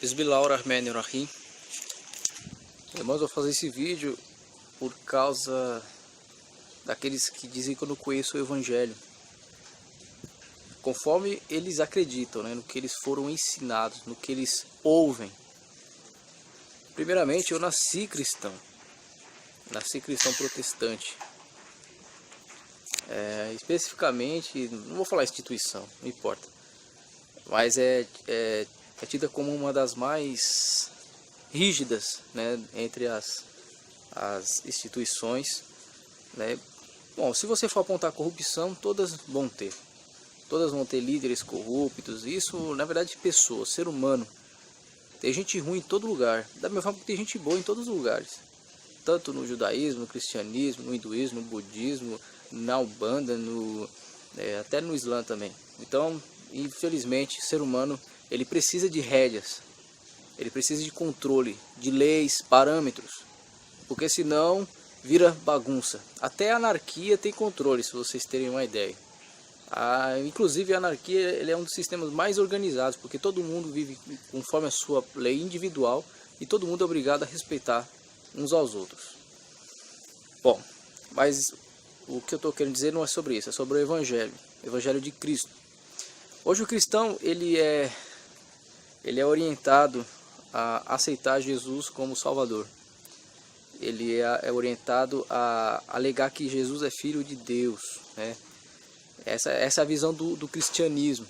Bismillahirrahmanirrahim. Irmãos, eu vou fazer esse vídeo por causa daqueles que dizem que eu não conheço o Evangelho. Conforme eles acreditam, no que eles foram ensinados, no que eles ouvem. Primeiramente, eu nasci cristão protestante. Especificamente, não vou falar instituição, não importa. Mas é tida como uma das mais rígidas, entre as instituições. Bom, se você for apontar corrupção, todas vão ter. Todas vão ter líderes corruptos. Isso, na verdade, pessoas, ser humano. Tem gente ruim em todo lugar. Da mesma forma que tem gente boa em todos os lugares. Tanto no judaísmo, no cristianismo, no hinduísmo, no budismo, na Umbanda, até no Islã também. Então, infelizmente, o ser humano, ele precisa de rédeas. Ele precisa de controle, de leis, parâmetros. Porque senão vira bagunça. Até a anarquia tem controle, se vocês terem uma ideia. Inclusive a anarquia ele é um dos sistemas mais organizados, porque todo mundo vive conforme a sua lei individual e todo mundo é obrigado a respeitar uns aos outros. Bom, mas o que eu estou querendo dizer não é sobre isso, é sobre o Evangelho de Cristo. Hoje o cristão ele é orientado a aceitar Jesus como Salvador. Ele é orientado a alegar que Jesus é Filho de Deus, Essa é a visão do cristianismo.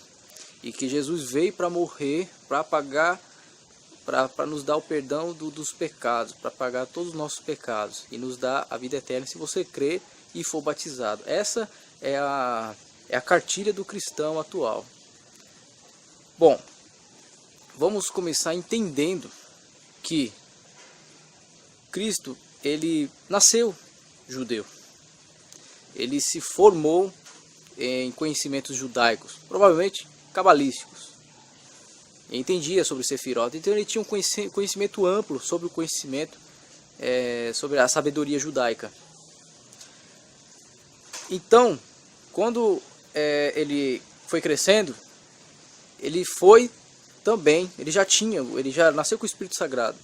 E que Jesus veio para morrer, para pagar, para nos dar o perdão dos pecados, para pagar todos os nossos pecados e nos dar a vida eterna se você crer e for batizado. Essa é a cartilha do cristão atual. Bom, vamos começar entendendo que Cristo, ele nasceu judeu. Ele se formou em conhecimentos judaicos, provavelmente cabalísticos. Ele entendia sobre o Sefirot, então ele tinha um conhecimento amplo sobre o conhecimento, sobre a sabedoria judaica. Então, quando ele foi crescendo, ele já nasceu com o Espírito Sagrado.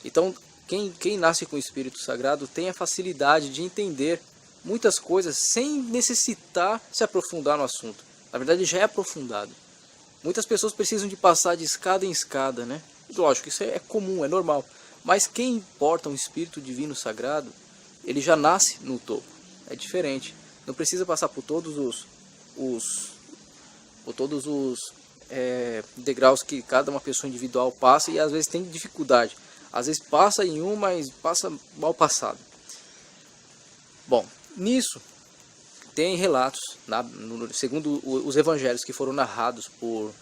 Então, quem nasce com o Espírito Sagrado tem a facilidade de entender muitas coisas sem necessitar se aprofundar no assunto. Na verdade, já é aprofundado. Muitas pessoas precisam de passar de escada em escada, Lógico, isso é comum, é normal. Mas quem porta um Espírito Divino Sagrado, ele já nasce no topo. É diferente. Não precisa passar por todos os degraus que cada uma pessoa individual passa e às vezes tem dificuldade. Às vezes passa em um, mas passa mal passado. Bom, nisso tem relatos, segundo os evangelhos que foram narrados por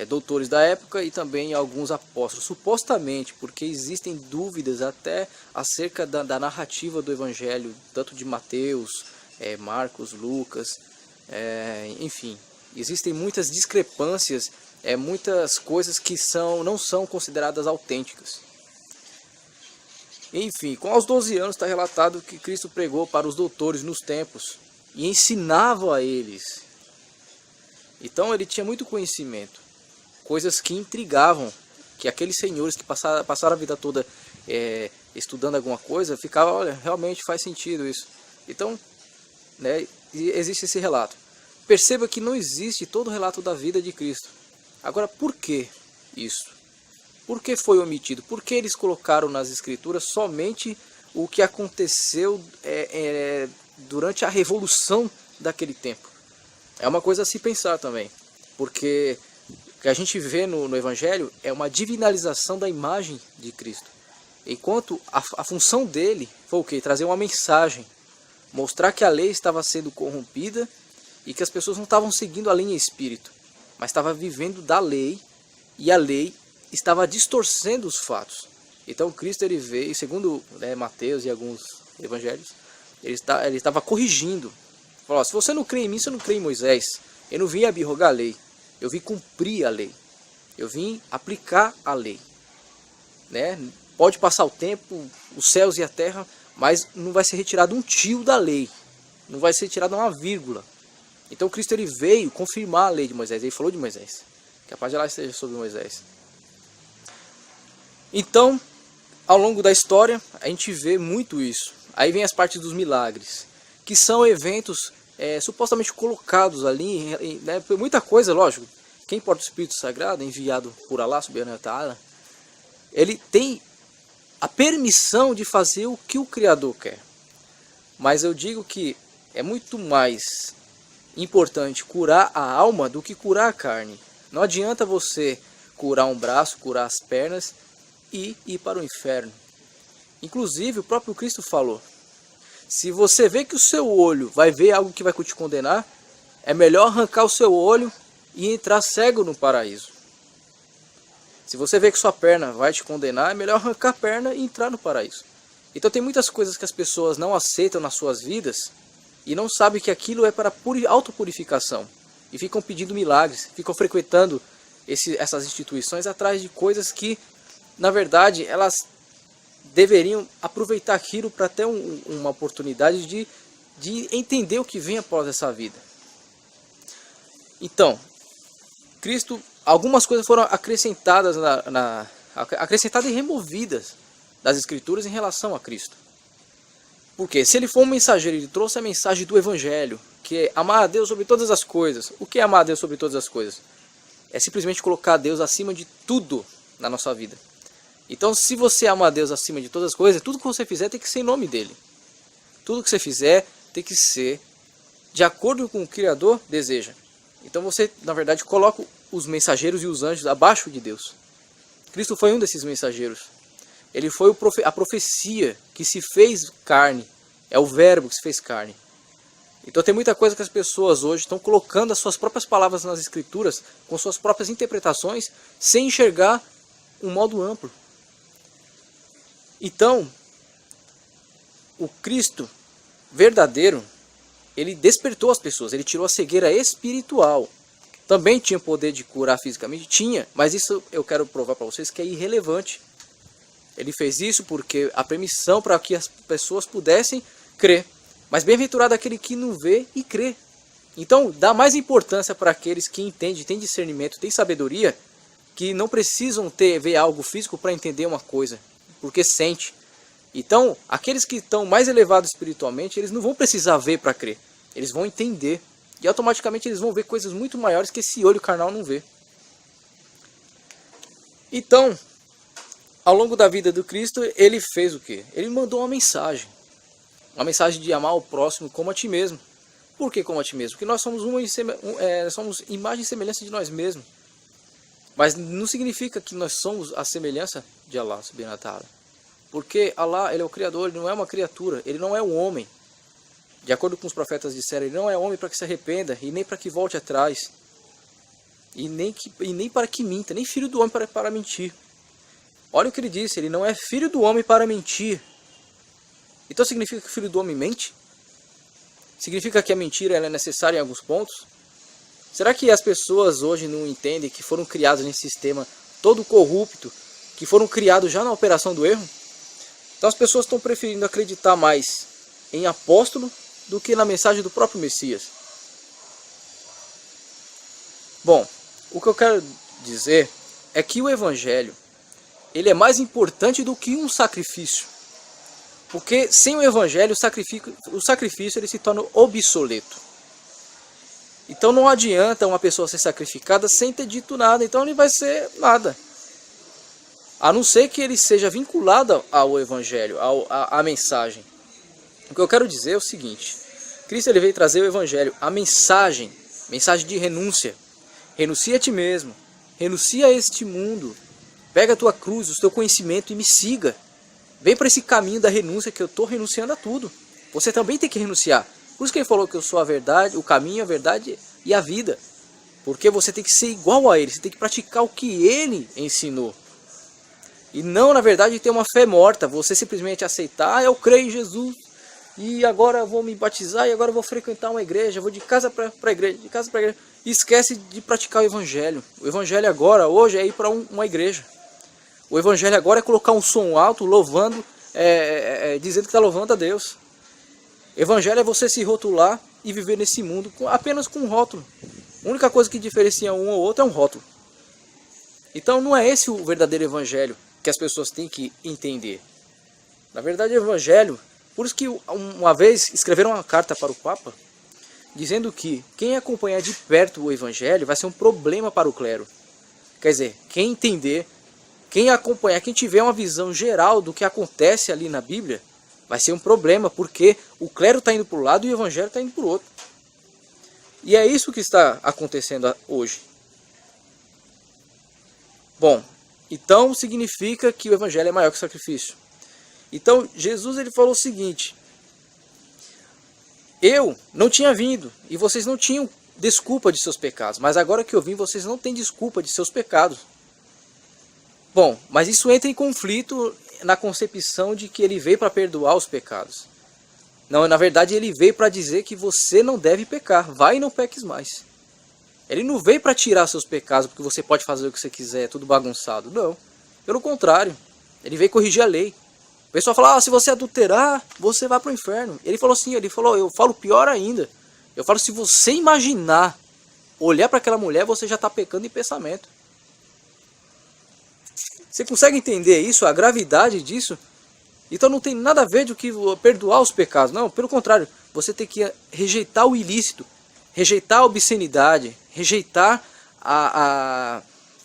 doutores da época e também alguns apóstolos, supostamente, porque existem dúvidas até acerca da narrativa do evangelho, tanto de Mateus, Marcos, Lucas, enfim, existem muitas discrepâncias, muitas coisas que não são consideradas autênticas. Enfim, com aos 12 anos está relatado que Cristo pregou para os doutores nos templos e ensinava a eles. Então ele tinha muito conhecimento, coisas que intrigavam, que aqueles senhores que passaram a vida toda estudando alguma coisa, ficavam, olha, realmente faz sentido isso. Então, existe esse relato. Perceba que não existe todo o relato da vida de Cristo. Agora, por que isso? Por que foi omitido? Por que eles colocaram nas escrituras somente o que aconteceu durante a revolução daquele tempo? É uma coisa a se pensar também. Porque o que a gente vê no Evangelho é uma divinalização da imagem de Cristo. Enquanto a função dele foi o quê? Trazer uma mensagem. Mostrar que a lei estava sendo corrompida e que as pessoas não estavam seguindo a linha espírito, mas estavam vivendo da lei, e a lei estava distorcendo os fatos. Então Cristo ele veio, segundo Mateus e alguns evangelhos, ele estava corrigindo. Falou, se você não crê em mim, você não crê em Moisés. Eu não vim abrogar a lei, eu vim cumprir a lei, eu vim aplicar a lei. Pode passar o tempo, os céus e a terra, mas não vai ser retirado um tio da lei, não vai ser retirada uma vírgula. Então Cristo ele veio confirmar a lei de Moisés, ele falou de Moisés, que a paz de Allah esteja sobre Moisés. Então, ao longo da história, a gente vê muito isso. Aí vem as partes dos milagres, que são eventos supostamente colocados ali, né, muita coisa, lógico. Quem porta o Espírito Sagrado, enviado por Allah Subhanahu wa Ta'ala, ele tem a permissão de fazer o que o Criador quer. Mas eu digo que é muito mais importante curar a alma do que curar a carne. Não adianta você curar um braço, curar as pernas e ir para o inferno. Inclusive o próprio Cristo falou: se você vê que o seu olho vai ver algo que vai te condenar, é melhor arrancar o seu olho e entrar cego no paraíso. Se você vê que sua perna vai te condenar, é melhor arrancar a perna e entrar no paraíso. Então tem muitas coisas que as pessoas não aceitam nas suas vidas e não sabem que aquilo é para autopurificação. E ficam pedindo milagres, ficam frequentando essas instituições atrás de coisas que, na verdade, elas deveriam aproveitar aquilo para ter uma oportunidade de entender o que vem após essa vida. Então, Cristo, algumas coisas foram acrescentadas, acrescentadas e removidas das Escrituras em relação a Cristo. Porque se ele for um mensageiro, ele trouxe a mensagem do Evangelho, que é amar a Deus sobre todas as coisas. O que é amar a Deus sobre todas as coisas? É simplesmente colocar Deus acima de tudo na nossa vida. Então, se você ama a Deus acima de todas as coisas, tudo que você fizer tem que ser em nome dele. Tudo que você fizer tem que ser de acordo com o que o Criador deseja. Então você, na verdade, coloca os mensageiros e os anjos abaixo de Deus. Cristo foi um desses mensageiros. Ele foi a profecia que se fez carne. É o verbo que se fez carne. Então tem muita coisa que as pessoas hoje estão colocando as suas próprias palavras nas Escrituras, com suas próprias interpretações, sem enxergar um modo amplo. Então, o Cristo verdadeiro, ele despertou as pessoas, ele tirou a cegueira espiritual. Também tinha o poder de curar fisicamente? Tinha, mas isso eu quero provar para vocês que é irrelevante. Ele fez isso porque a permissão para que as pessoas pudessem crer. Mas bem-aventurado aquele que não vê e crê. Então, dá mais importância para aqueles que entendem, têm discernimento, têm sabedoria, que não precisam ver algo físico para entender uma coisa, porque sente. Então, aqueles que estão mais elevados espiritualmente, eles não vão precisar ver para crer. Eles vão entender. E automaticamente eles vão ver coisas muito maiores que esse olho carnal não vê. Então, ao longo da vida do Cristo, ele fez o quê? Ele mandou uma mensagem. Uma mensagem de amar o próximo como a ti mesmo. Por que como a ti mesmo? Porque nós somos somos imagem e semelhança de nós mesmos. Mas não significa que nós somos a semelhança de Allah Subhanahu wa Ta'ala. Porque Allah, ele é o Criador, ele não é uma criatura, ele não é um homem. De acordo com os profetas disseram, ele não é homem para que se arrependa e nem para que volte atrás. E nem para que minta, nem filho do homem para mentir. Olha o que ele disse, ele não é filho do homem para mentir. Então significa que o filho do homem mente? Significa que a mentira ela é necessária em alguns pontos? Será que as pessoas hoje não entendem que foram criadas nesse sistema todo corrupto, que foram criados já na operação do erro? Então as pessoas estão preferindo acreditar mais em apóstolo do que na mensagem do próprio Messias. Bom, o que eu quero dizer é que o Evangelho ele é mais importante do que um sacrifício. Porque sem o Evangelho o sacrifício ele se torna obsoleto. Então não adianta uma pessoa ser sacrificada sem ter dito nada, então ele vai ser nada. A não ser que ele seja vinculado ao Evangelho, à mensagem. O que eu quero dizer é o seguinte: Cristo ele veio trazer o Evangelho, a mensagem de renúncia. Renuncia a ti mesmo, renuncia a este mundo, pega a tua cruz, o teu conhecimento e me siga. Vem para esse caminho da renúncia, que eu estou renunciando a tudo. Você também tem que renunciar. Por isso que ele falou que eu sou a verdade, o caminho, a verdade e a vida. Porque você tem que ser igual a ele, você tem que praticar o que ele ensinou. E não, na verdade, ter uma fé morta, você simplesmente aceitar, eu creio em Jesus, e agora eu vou me batizar, e agora eu vou frequentar uma igreja, vou de casa para igreja, de casa para igreja. E esquece de praticar o Evangelho. O Evangelho agora, hoje, é ir para uma igreja. O Evangelho agora é colocar um som alto, louvando, dizendo que está louvando a Deus. Evangelho é você se rotular e viver nesse mundo apenas com um rótulo. A única coisa que diferencia um ou outro é um rótulo. Então não é esse o verdadeiro Evangelho. que as pessoas têm que entender. Na verdade, o Evangelho, por isso que uma vez escreveram uma carta para o Papa, dizendo que quem acompanhar de perto o Evangelho vai ser um problema para o clero. Quer dizer, quem entender, quem acompanhar, quem tiver uma visão geral do que acontece ali na Bíblia, vai ser um problema, porque o clero está indo para um lado e o Evangelho está indo para o outro. E é isso que está acontecendo hoje. Bom, então significa que o Evangelho é maior que o sacrifício. Então Jesus ele falou o seguinte: eu não tinha vindo e vocês não tinham desculpa de seus pecados, mas agora que eu vim vocês não têm desculpa de seus pecados. Bom, mas isso entra em conflito na concepção de que ele veio para perdoar os pecados. Não, na verdade ele veio para dizer que você não deve pecar, vai e não peques mais. Ele não veio para tirar seus pecados porque você pode fazer o que você quiser, tudo bagunçado. Não, pelo contrário, ele veio corrigir a lei. O pessoal fala, se você adulterar, você vai para o inferno. Ele falou assim, eu falo pior ainda. Eu falo, se você imaginar, olhar para aquela mulher, você já está pecando em pensamento. Você consegue entender isso, a gravidade disso? Então não tem nada a ver de que perdoar os pecados. Não, pelo contrário, você tem que rejeitar o ilícito, rejeitar a obscenidade, rejeitar a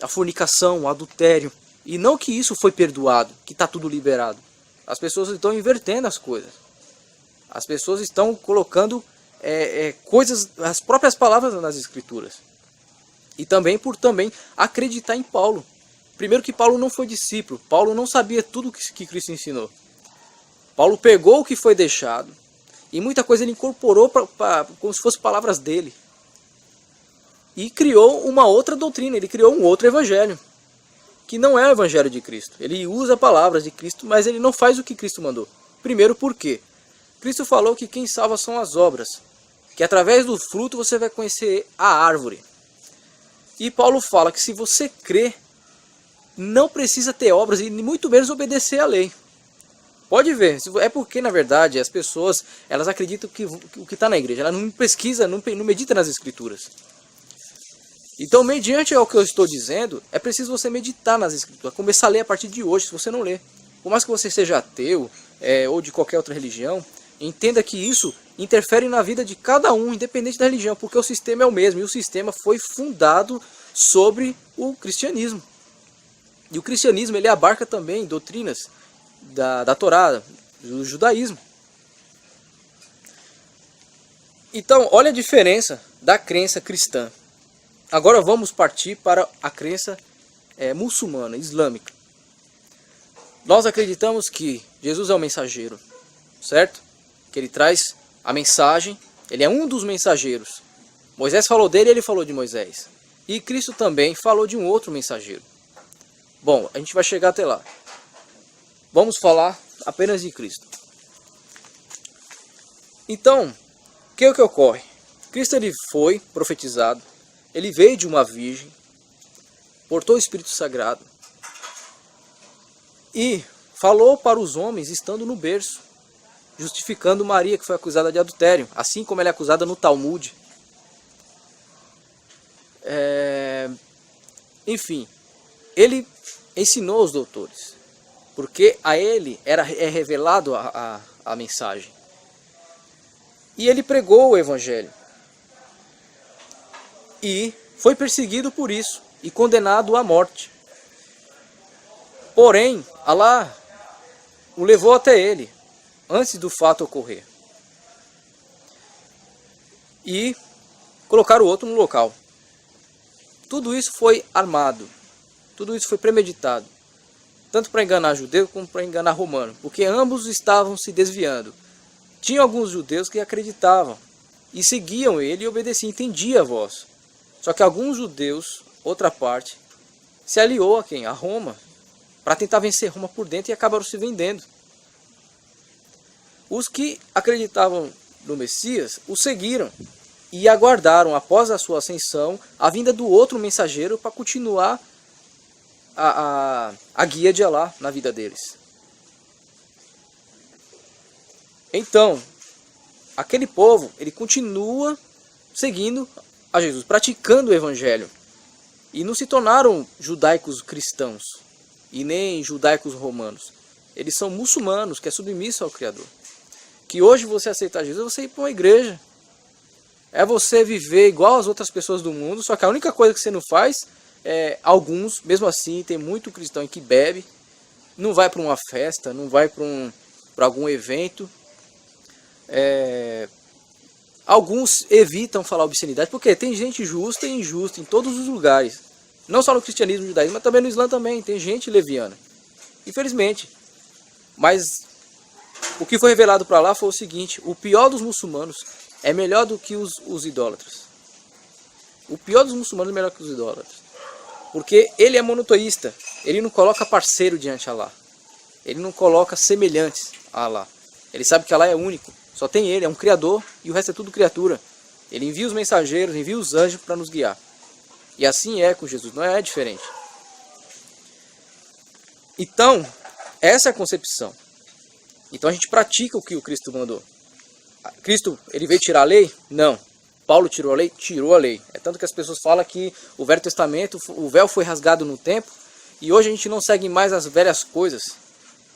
fornicação, o adultério. E não que isso foi perdoado, que está tudo liberado. As pessoas estão invertendo as coisas. As pessoas estão colocando coisas, as próprias palavras nas escrituras. E também por acreditar em Paulo. Primeiro que Paulo não foi discípulo. Paulo não sabia tudo que Cristo ensinou. Paulo pegou o que foi deixado. E muita coisa ele incorporou como se fossem palavras dele. E criou uma outra doutrina. Ele criou um outro evangelho. Que não é o evangelho de Cristo. Ele usa palavras de Cristo, mas ele não faz o que Cristo mandou. Primeiro, por quê? Cristo falou que quem salva são as obras. Que através do fruto você vai conhecer a árvore. E Paulo fala que se você crê, não precisa ter obras e muito menos obedecer à lei. Pode ver, é porque na verdade as pessoas elas acreditam que o que está na igreja, ela não pesquisa, não medita nas escrituras. Então, mediante ao que eu estou dizendo, é preciso você meditar nas escrituras, começar a ler a partir de hoje, se você não ler. Por mais que você seja ateu ou de qualquer outra religião, entenda que isso interfere na vida de cada um, independente da religião, porque o sistema é o mesmo, e o sistema foi fundado sobre o cristianismo. E o cristianismo ele abarca também doutrinas da Torá, do judaísmo. Então, olha a diferença da crença cristã. Agora vamos partir para a crença muçulmana, islâmica. Nós acreditamos que Jesus é o mensageiro, certo? Que ele traz a mensagem, ele é um dos mensageiros. Moisés falou dele, ele falou de Moisés. E Cristo também falou de um outro mensageiro. Bom, a gente vai chegar até lá. Vamos falar apenas de Cristo. Então, o que ocorre? Cristo ele foi profetizado, ele veio de uma virgem, portou o Espírito Sagrado e falou para os homens estando no berço, justificando Maria que foi acusada de adultério, assim como ela é acusada no Talmud. Enfim, ele ensinou os doutores, porque a ele é revelado a mensagem. E ele pregou o evangelho. E foi perseguido por isso e condenado à morte. Porém, Allah o levou até ele, antes do fato ocorrer. E colocaram o outro no local. Tudo isso foi armado. Tudo isso foi premeditado. Tanto para enganar judeu como para enganar romano. Porque ambos estavam se desviando. Tinha alguns judeus que acreditavam. E seguiam ele e obedeciam, entendiam a voz. Só que alguns judeus, outra parte, se aliou a quem? A Roma. Para tentar vencer Roma por dentro e acabaram se vendendo. Os que acreditavam no Messias o seguiram. E aguardaram, após a sua ascensão, a vinda do outro mensageiro para continuar a guia de Allah na vida deles. Então, aquele povo, ele continua seguindo a Jesus, praticando o evangelho. E não se tornaram judaicos cristãos. e nem judaicos romanos. Eles são muçulmanos, que é submisso ao Criador. Que hoje você aceitar Jesus é você ir para uma igreja. É você viver igual as outras pessoas do mundo, só que a única coisa que você não faz é, alguns, mesmo assim, tem muito cristão que bebe, não vai para uma festa, não vai para algum evento. Alguns evitam falar obscenidade, porque tem gente justa e injusta em todos os lugares. Não só no cristianismo e no judaísmo, mas também no islã também. Tem gente leviana. Infelizmente. Mas o que foi revelado para lá foi o seguinte: o pior dos muçulmanos é melhor do que os idólatras. O pior dos muçulmanos é melhor que os idólatras. Porque ele é monoteísta. Ele não coloca parceiro diante de Allah. Ele não coloca semelhantes a Allah. Ele sabe que Allah é único. Só tem ele, é um criador e o resto é tudo criatura. Ele envia os mensageiros, envia os anjos para nos guiar. E assim é com Jesus, não é diferente. Então, essa é a concepção. Então a gente pratica o que o Cristo mandou. Cristo, ele veio tirar a lei? Não. Paulo tirou a lei? Tirou a lei. É tanto que as pessoas falam que o Velho Testamento, o véu foi rasgado no tempo, e hoje a gente não segue mais as velhas coisas.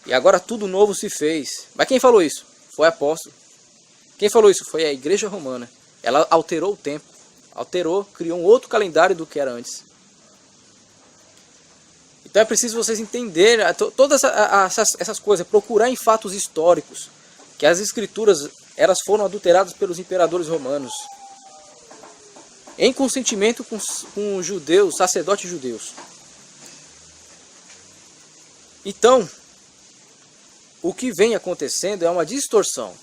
E agora tudo novo se fez. Mas quem falou isso? Foi apóstolo. Quem falou isso? Foi a Igreja Romana. Ela alterou o tempo. Alterou, criou um outro calendário do que era antes. Então é preciso vocês entenderem todas essas coisas, procurar em fatos históricos, que as escrituras elas foram adulteradas pelos imperadores romanos, em consentimento com judeus, sacerdotes judeus. Então, o que vem acontecendo é uma distorção.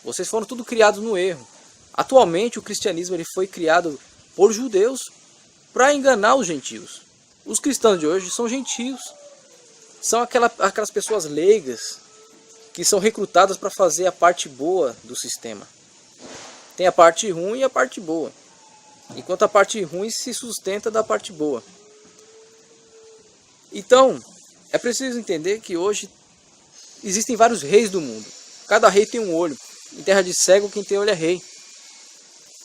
Vocês foram tudo criados no erro. Atualmente o cristianismo ele foi criado por judeus para enganar os gentios. Os cristãos de hoje são gentios. São aquelas pessoas leigas que são recrutadas para fazer a parte boa do sistema. Tem a parte ruim e a parte boa. Enquanto a parte ruim se sustenta da parte boa. Então, é preciso entender que hoje existem vários reis do mundo. Cada rei tem um olho. Em terra de cego, quem tem olho é rei.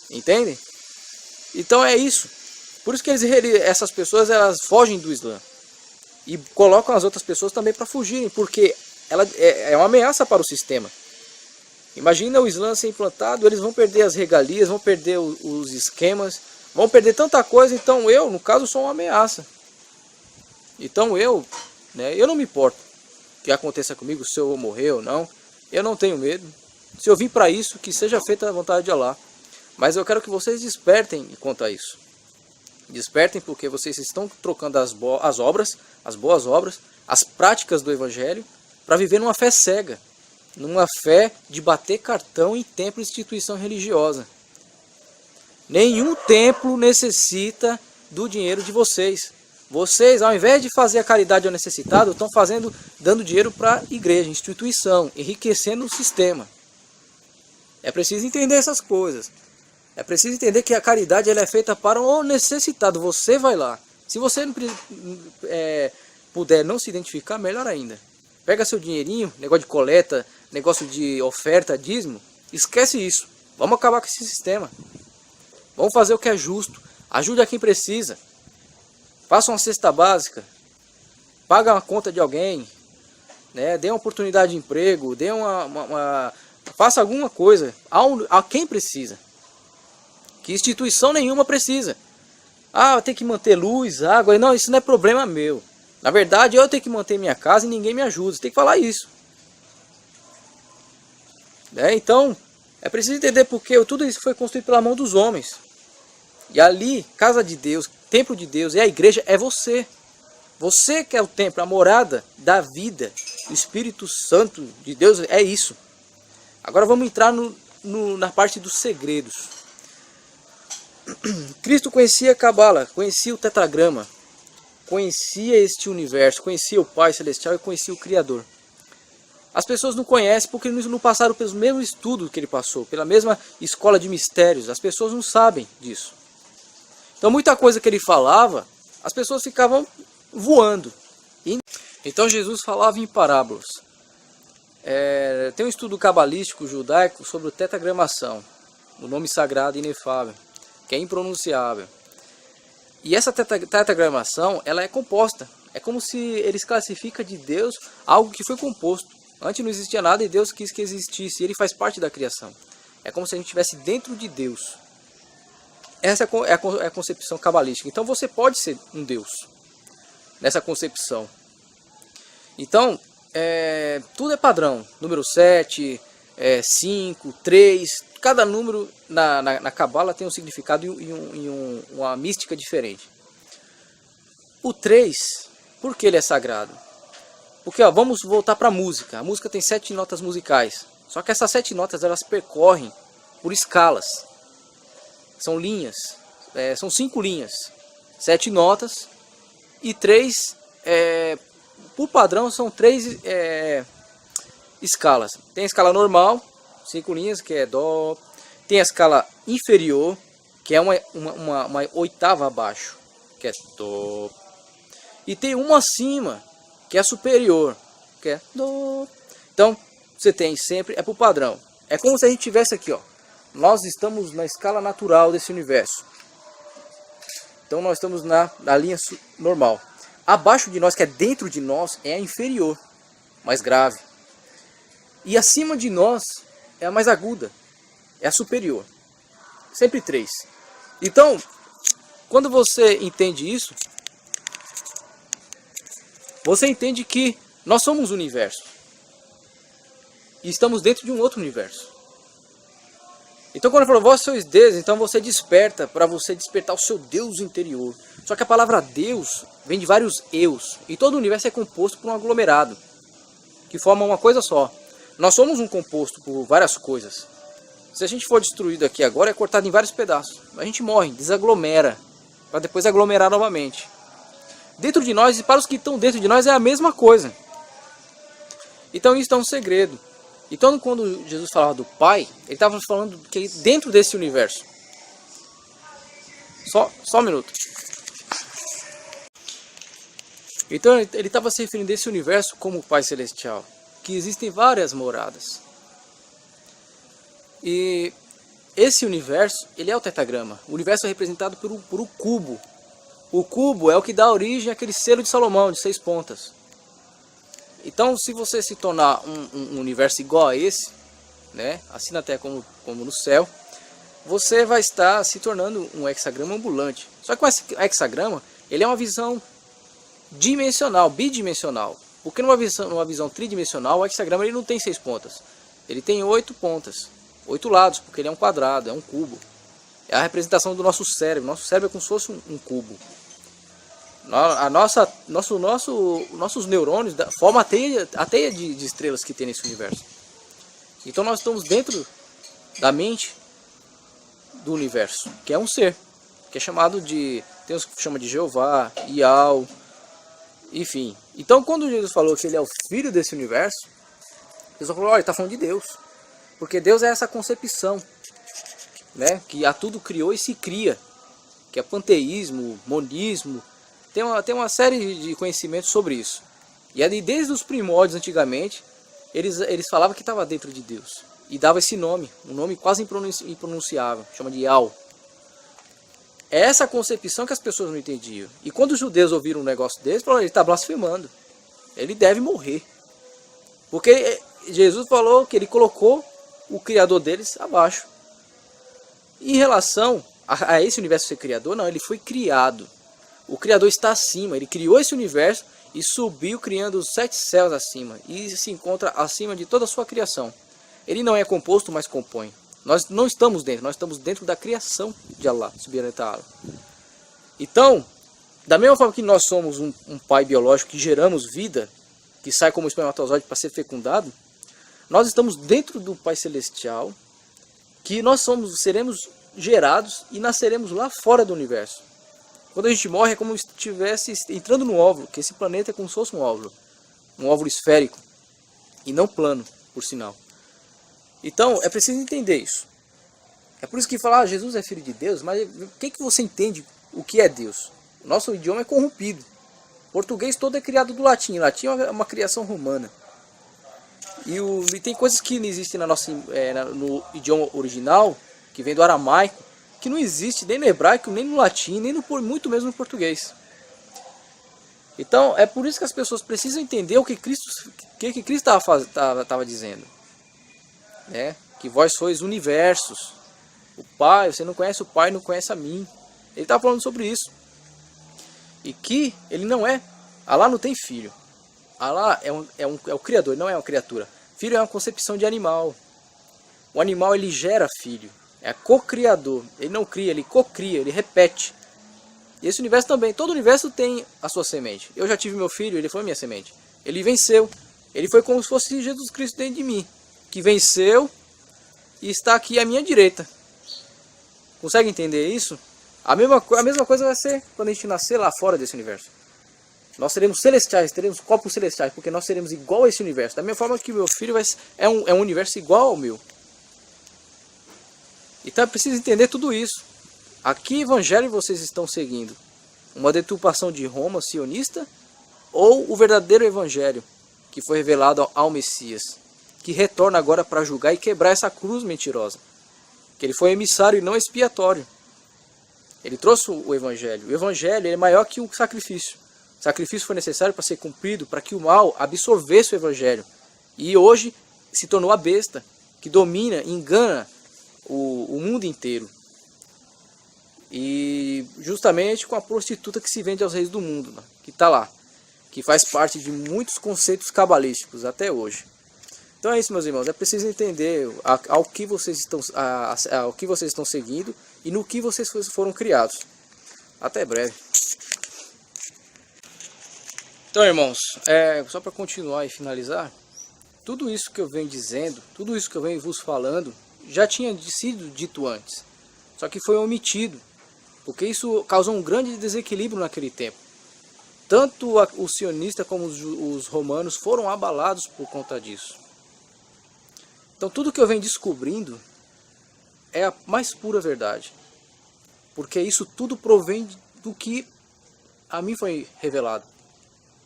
Entendem? Então é isso. Por isso que essas pessoas elas fogem do Islã. E colocam as outras pessoas também para fugirem. Porque ela é uma ameaça para o sistema. Imagina o Islã ser implantado, eles vão perder as regalias, vão perder os esquemas, vão perder tanta coisa. Então eu, no caso, sou uma ameaça. Então eu não me importo o que aconteça comigo, se eu morrer ou não. Eu não tenho medo. Se eu vim para isso, que seja feita a vontade de Allah. Mas eu quero que vocês despertem quanto a isso. Despertem porque vocês estão trocando as boas obras, as práticas do Evangelho, para viver numa fé cega. Numa fé de bater cartão em templo e instituição religiosa. Nenhum templo necessita do dinheiro de vocês. Vocês, ao invés de fazer a caridade ao necessitado, estão dando dinheiro para a igreja, instituição, enriquecendo o sistema. É preciso entender essas coisas. É preciso entender que a caridade ela é feita para o necessitado. Você vai lá. Se você puder não se identificar, melhor ainda. Pega seu dinheirinho, negócio de coleta, negócio de oferta, dízimo. Esquece isso. Vamos acabar com esse sistema. Vamos fazer o que é justo. Ajude a quem precisa. Faça uma cesta básica. Paga uma conta de alguém. Dê uma oportunidade de emprego. Faça alguma coisa a quem precisa. Que instituição nenhuma precisa. Tem que manter luz, água. Não, isso não é problema meu. Na verdade, eu tenho que manter minha casa e ninguém me ajuda. Você tem que falar isso. Então, é preciso entender porque tudo isso foi construído pela mão dos homens. E ali, casa de Deus, templo de Deus, e a igreja é você. Você que é o templo, a morada da vida. O Espírito Santo de Deus é isso. Agora vamos entrar na parte dos segredos. Cristo conhecia a Cabala, conhecia o tetragrama, conhecia este universo, conhecia o Pai Celestial e conhecia o Criador. As pessoas não conhecem porque não passaram pelos mesmos estudos que ele passou, pela mesma escola de mistérios. As pessoas não sabem disso. Então muita coisa que ele falava, as pessoas ficavam voando. Então Jesus falava em parábolas. Tem um estudo cabalístico judaico sobre o tetragramação, o nome sagrado inefável, que é impronunciável. E essa tetragramação, ela é composta, É como se eles classificam de Deus algo que foi composto. Antes não existia nada e Deus quis que existisse. E ele faz parte da criação. É como se a gente estivesse dentro de Deus. Essa é a concepção cabalística. Então você pode ser um Deus. Nessa concepção. Então, tudo é padrão. Número 7, 5, 3. Cada número na Cabala tem um significado e uma mística diferente. O 3, por que ele é sagrado? Porque vamos voltar para a música. A música tem 7 notas musicais. Só que essas 7 notas elas percorrem por escalas. São linhas. São 5 linhas. 7 notas. E 3, por padrão, são 3 escalas. Tem a escala normal, 5 linhas, que é Dó. Tem a escala inferior, que é uma oitava abaixo, que é Dó. E tem uma acima, que é superior, que é Dó. Então, você tem sempre, é por padrão. É como se a gente tivesse aqui, ó. Nós estamos na escala natural desse universo. Então, nós estamos na linha normal. Abaixo de nós, que é dentro de nós, é a inferior, mais grave. E acima de nós, é a mais aguda, é a superior. Sempre 3. Então, quando você entende isso, você entende que nós somos o universo. E estamos dentro de um outro universo. Então quando ele falou, vós sois deuses, então você desperta, para você despertar o seu Deus interior. Só que a palavra Deus vem de vários eus. E todo o universo é composto por um aglomerado, que forma uma coisa só. Nós somos um composto por várias coisas. Se a gente for destruído aqui agora, é cortado em vários pedaços. A gente morre, desaglomera, para depois aglomerar novamente. Dentro de nós e para os que estão dentro de nós é a mesma coisa. Então isso é um segredo. Então quando Jesus falava do Pai, ele estava falando que dentro desse universo. Só um minuto. Então ele estava se referindo a esse universo como o Pai Celestial. Que existem várias moradas. E esse universo, ele é o tetragrama. O universo é representado por um cubo. O cubo é o que dá origem àquele selo de Salomão, de 6 pontas. Então, se você se tornar um universo igual a esse, né, assim na Terra como no céu, você vai estar se tornando um hexagrama ambulante. Só que o hexagrama, ele é uma visão dimensional, bidimensional. Porque numa visão tridimensional, o hexagrama ele não tem 6 pontas. Ele tem 8 pontas, 8 lados, porque ele é um quadrado, é um cubo. É a representação do nosso cérebro. Nosso cérebro é como se fosse um cubo. Nossos neurônios formam a teia de estrelas que tem nesse universo. Então nós estamos dentro da mente do universo, que é um ser, que é chamado de, tem uns que chamam de Jeová, Ial, enfim. Então quando Jesus falou que ele é o filho desse universo, o pessoal falou, olha, ele está falando de Deus, porque Deus é essa concepção, né, que a tudo criou e se cria, que é panteísmo, monismo. Tem uma série de conhecimentos sobre isso. E ali, desde os primórdios, antigamente, eles falavam que estava dentro de Deus. E dava esse nome, um nome quase impronunciável, chama de Yahweh. É essa concepção que as pessoas não entendiam. E quando os judeus ouviram um negócio desse, falaram, ele está blasfemando. Ele deve morrer. Porque Jesus falou que ele colocou o Criador deles abaixo. Em relação a esse universo ser criador, não, ele foi criado. O Criador está acima, ele criou esse universo e subiu criando os 7 céus acima. E se encontra acima de toda a sua criação. Ele não é composto, mas compõe. Nós não estamos dentro, nós estamos dentro da criação de Allah, subhanahu wa ta'ala. Então, da mesma forma que nós somos um pai biológico que geramos vida, que sai como espermatozoide para ser fecundado, nós estamos dentro do Pai Celestial, que nós seremos gerados e nasceremos lá fora do universo. Quando a gente morre é como se estivesse entrando no óvulo, que esse planeta é como se fosse um óvulo esférico, e não plano, por sinal. Então, é preciso entender isso. É por isso que falar, Jesus é filho de Deus, mas o que você entende o que é Deus? O nosso idioma é corrompido. O português todo é criado do latim. O latim é uma criação romana. E tem coisas que não existem no idioma original, que vem do aramaico, que não existe nem no hebraico, nem no latim, nem muito menos no português. Então, é por isso que as pessoas precisam entender o que Cristo estava dizendo. Né? Que vós sois universos. O Pai, você não conhece o Pai, não conhece a mim. Ele está falando sobre isso. E que ele não é... Alá não tem filho. Alá é o Criador, ele não é uma criatura. Filho é uma concepção de animal. O animal, ele gera filho. É co-criador. Ele não cria, ele co-cria, ele repete. E esse universo também. Todo universo tem a sua semente. Eu já tive meu filho, ele foi minha semente. Ele venceu. Ele foi como se fosse Jesus Cristo dentro de mim. Que venceu e está aqui à minha direita. Consegue entender isso? A mesma coisa vai ser quando a gente nascer lá fora desse universo. Nós seremos celestiais, teremos corpos celestiais, porque nós seremos igual a esse universo. Da mesma forma que o meu filho é um universo igual ao meu. Então é preciso entender tudo isso. A que evangelho vocês estão seguindo? Uma deturpação de Roma sionista? Ou o verdadeiro evangelho que foi revelado ao Messias? Que retorna agora para julgar e quebrar essa cruz mentirosa. Que ele foi emissário e não expiatório. Ele trouxe o evangelho. O evangelho é maior que o sacrifício. O sacrifício foi necessário para ser cumprido, para que o mal absorvesse o evangelho. E hoje se tornou a besta que domina e engana o mundo inteiro. E justamente com a prostituta que se vende aos reis do mundo, né? Que está lá. Que faz parte de muitos conceitos cabalísticos até hoje. Então é isso, meus irmãos. É preciso entender ao que vocês estão seguindo e no que vocês foram criados. Até breve. Então, irmãos, só para continuar e finalizar, tudo isso que eu venho dizendo, tudo isso que eu venho vos falando, já tinha sido dito antes. Só que foi omitido, porque isso causou um grande desequilíbrio naquele tempo. Tanto o sionista como os romanos foram abalados por conta disso. Então tudo que eu venho descobrindo é a mais pura verdade. Porque isso tudo provém do que a mim foi revelado.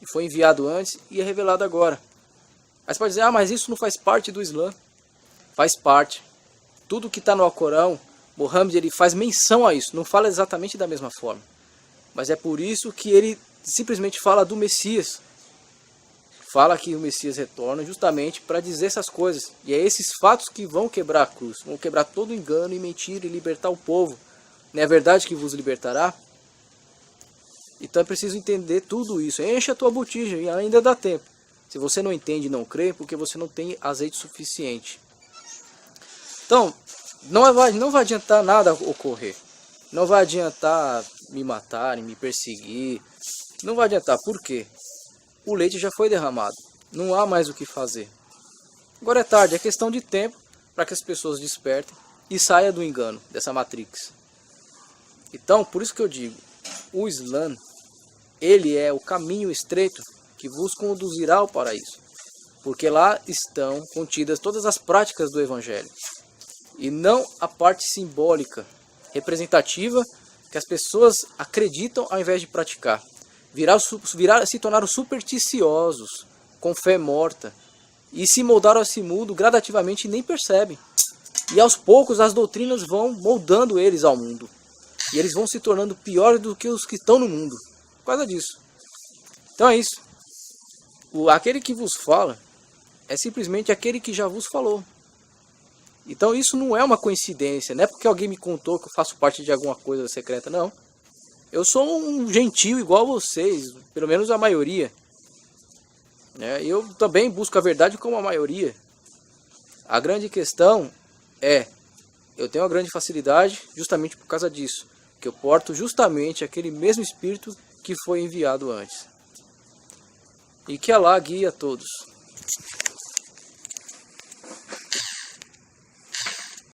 E foi enviado antes e é revelado agora. Aí você pode dizer, mas isso não faz parte do Islã. Faz parte. Tudo que está no Alcorão, Mohammed, ele faz menção a isso. Não fala exatamente da mesma forma. Mas é por isso que ele simplesmente fala do Messias. Fala que o Messias retorna justamente para dizer essas coisas. E é esses fatos que vão quebrar a cruz. Vão quebrar todo engano e mentira e libertar o povo. Não é a verdade que vos libertará? Então é preciso entender tudo isso. Enche a tua botija e ainda dá tempo. Se você não entende e não crê, porque você não tem azeite suficiente. Então, não vai adiantar nada ocorrer. Não vai adiantar me matarem, me perseguir. Não vai adiantar. Por quê? O leite já foi derramado. Não há mais o que fazer. Agora é tarde. É questão de tempo para que as pessoas despertem e saiam do engano, dessa matrix. Então, por isso que eu digo, o Islã, ele é o caminho estreito que vos conduzirá ao paraíso. Porque lá estão contidas todas as práticas do Evangelho. E não a parte simbólica, representativa, que as pessoas acreditam ao invés de praticar. Se tornaram supersticiosos, com fé morta. E se moldaram a esse mundo gradativamente e nem percebem. E aos poucos as doutrinas vão moldando eles ao mundo. E eles vão se tornando piores do que os que estão no mundo. Por causa disso. Então é isso. Aquele que vos fala é simplesmente aquele que já vos falou. Então isso não é uma coincidência. Não é porque alguém me contou que eu faço parte de alguma coisa secreta, não. Eu sou um gentil igual a vocês. Pelo menos a maioria. Eu também busco a verdade como a maioria. A grande questão é... Eu tenho uma grande facilidade justamente por causa disso. Que eu porto justamente aquele mesmo espírito que foi enviado antes. E que Alá guie a todos.